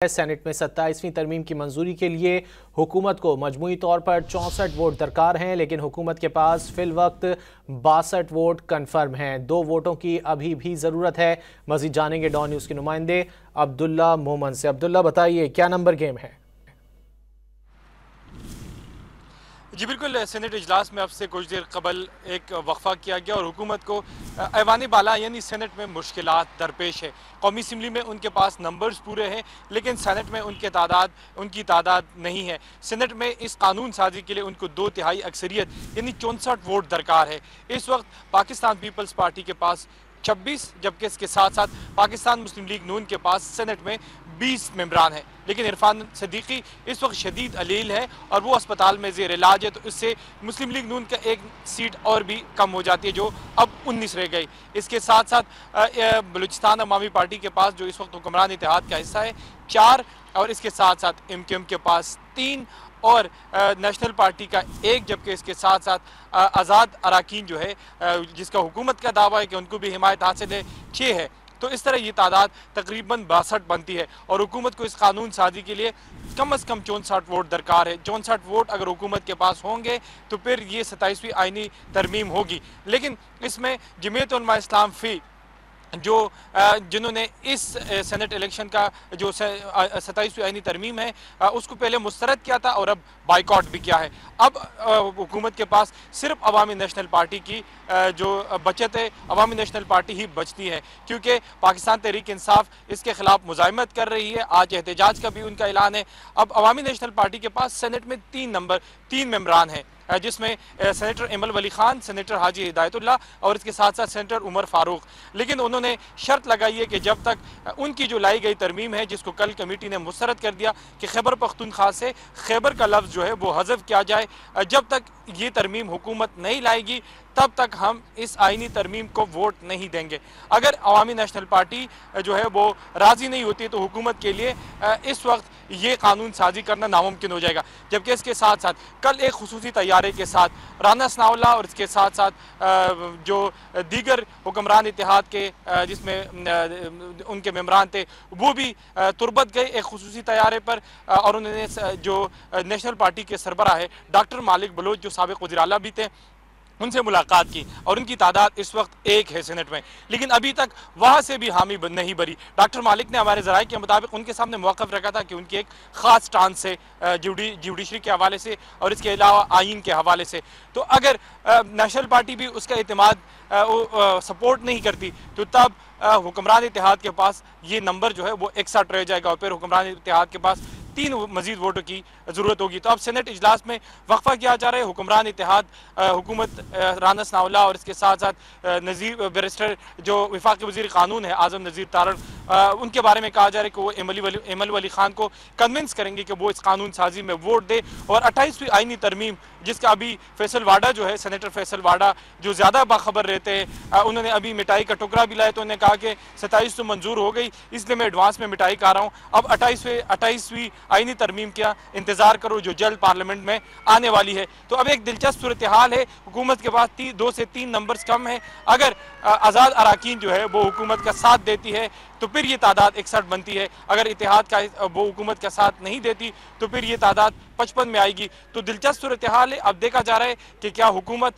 Senate में 27वीं तरमीम की मंजूरी के लिए हुकूमत को मजमूई तौर पर 64 वोट दरकार हैं, लेकिन हुकूमत के पास फिल वक्त 62 वोट कन्फर्म हैं। 2 वोटों की अभी भी ज़रूरत है। मजीद जानेंगे डॉन न्यूज़ के नुमाइंदे अब्दुल्ला मोमन से। अब्दुल्ला, बताइए क्या नंबर गेम है? जी बिल्कुल, सेनेट इजलास में अब से कुछ देर कबल एक वक्फा किया गया और हुकूमत को ऐवान बाला यानी सेनेट में मुश्किलात दरपेश है। कौमी असम्बली में उनके पास नंबर्स पूरे हैं, लेकिन सेनेट में उनकी तादाद नहीं है। सेनेट में इस कानून साजी के लिए उनको 2/3 अक्सरियत यानी 64 वोट दरकार है। इस वक्त पाकिस्तान पीपल्स पार्टी के पास 26, जबकि इसके साथ साथ पाकिस्तान मुस्लिम लीग नून के पास सेनेट में 20 मेंबरान हैं। लेकिन इरफान सदीकी इस वक्त शदीद अलील है और वो अस्पताल में ज़ेर इलाज है, तो इससे मुस्लिम लीग नून का एक सीट और भी कम हो जाती है, जो अब 19 रह गई। इसके साथ साथ बलूचिस्तान अवामी पार्टी के पास, जो इस वक्त हुक्मरान इत्तेहाद का हिस्सा है, 4, और इसके साथ साथ MKM के पास 3 और नेशनल पार्टी का 1, जबकि इसके साथ साथ आज़ाद अराकीन जो है, जिसका हुकूमत का दावा है कि उनको भी हिमायत हासिल है, 6 है। तो इस तरह ये तादाद तकरीबन 62 बनती है और हुकूमत को इस कानून साजी के लिए कम अज़ कम 64 वोट दरकार है। 64 वोट अगर हुकूमत के पास होंगे तो फिर ये 27वीं आईनी तरमीम होगी। लेकिन इसमें जमीयत उलमा इस्लाम फ़ी जिन्होंने इस सेनेट इलेक्शन का जो 27वीं आईनी तरमीम है उसको पहले मुस्तरद किया था और अब बाइकआउट भी किया है। अब हुकूमत के पास सिर्फ अवामी नेशनल पार्टी की जो बचत है, अवामी नेशनल पार्टी ही बचती है, क्योंकि पाकिस्तान तहरीक इंसाफ इसके खिलाफ मुजाहिमत कर रही है। आज एहतजाज का भी उनका ऐलान है। अब अवामी नेशनल पार्टी के पास सेनेट में 3 मेंबरान हैं, जिसमें सेनेटर इमल वली खान, सेनेटर हाजी हिदायतुल्लाह और इसके साथ साथ सेनेटर उमर फारूक। लेकिन उन्होंने शर्त लगाई है कि जब तक उनकी जो लाई गई तरमीम है, जिसको कल कमेटी ने मुस्तरद कर दिया कि खैबर पख्तूनख्वा से खैबर का लफ्ज़ जो है वो हज़फ किया जाए, जब तक ये तरमीम हुकूमत नहीं लाएगी तब तक हम इस आईनी तरमीम को वोट नहीं देंगे। अगर अवामी नेशनल पार्टी जो है वो राज़ी नहीं होती तो हुकूमत के लिए इस वक्त ये कानून साजी करना नामुमकिन हो जाएगा। जबकि इसके साथ साथ कल एक खुसूसी तैयारे के साथ राना सनाउल्लाह और इसके साथ साथ जो दीगर हुक्मरान इत्तेहाद के जिसमें उनके मेंबरान थे, वो भी तुरबत गए एक खुसूसी तैयारे पर और उन्होंने जो नेशनल पार्टी के सरबराह है डॉक्टर मालिक बलोच, जो साबिक वज़ीर आला भी थे, उनसे मुलाकात की और उनकी तादाद इस वक्त 1 है सेनेट में। लेकिन अभी तक वहाँ से भी हामी नहीं भरी। डॉक्टर मालिक ने हमारे ज़राए के मुताबिक उनके सामने मौक़िफ़ रखा था कि उनकी एक ख़ास स्टांस है जुडिशरी के हवाले से और इसके अलावा आइन के हवाले से। तो अगर नेशनल पार्टी भी उसका इत्तेमाद सपोर्ट नहीं करती तो तब हुक्मरान इत्तेहाद के पास ये नंबर जो है वो 61 रह जाएगा और फिर हुक्मरान इत्तेहाद के पास 3 मजीद वोटों की ज़रूरत होगी। तो अब सेनेट इजलास में वक्फा किया जा रहा है। हुक्मरान इत्तेहाद हुकूमत राना सनाउल्लाह और इसके साथ साथ नज़ीर बैरिस्टर जो वफाकी वज़ीर कानून है आज़म नज़ीर तारण, उनके बारे में कहा जा रहा है कि वो इमल वली खान को कन्विंस करेंगे कि वो इस कानून साजी में वोट दे और 28वीं आईनी तरमीम, जिसका अभी फैसल वाडा जो है, सेनेटर फैसल वाडा जो ज़्यादा बाखबर रहते हैं, उन्होंने अभी मिठाई का टुकड़ा भी लाया तो उन्होंने कहा कि 27 तो मंजूर हो गई, इसलिए मैं एडवांस में मिठाई खा रहा हूँ। अब 28वीं आईनी तरमीम का इंतजार करो जो जल्द पार्लियामेंट में आने वाली है। तो अब एक दिलचस्प सूरत हाल है। हुकूमत के पास 2 से 3 नंबर्स कम है। अगर आज़ाद अराकीन जो है वो हुकूमत का साथ देती है तो फिर ये तादाद 61 बनती है। अगर इत्तेहाद का वो हुकूमत का साथ नहीं देती तो फिर ये तादाद 55 में आएगी। तो दिलचस्प सूरत हाल है। अब देखा जा रहा है कि क्या हुकूमत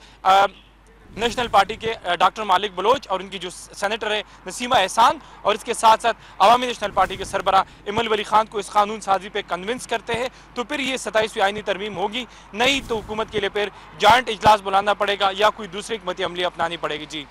नेशनल पार्टी के डॉक्टर मालिक बलोच और उनकी जो सेनेटर है नसीमा एहसान और इसके साथ साथ अवामी नेशनल पार्टी के सरबरा इमल वली खान को इस कानून साजी पे कन्विंस करते हैं तो फिर ये 27वीं आईनी तरमीम होगी। नहीं तो हुकूमत के लिए फिर जॉइंट इजलास बुलाना पड़ेगा या कोई दूसरी हिकमत अमली अपनानी पड़ेगी। जी।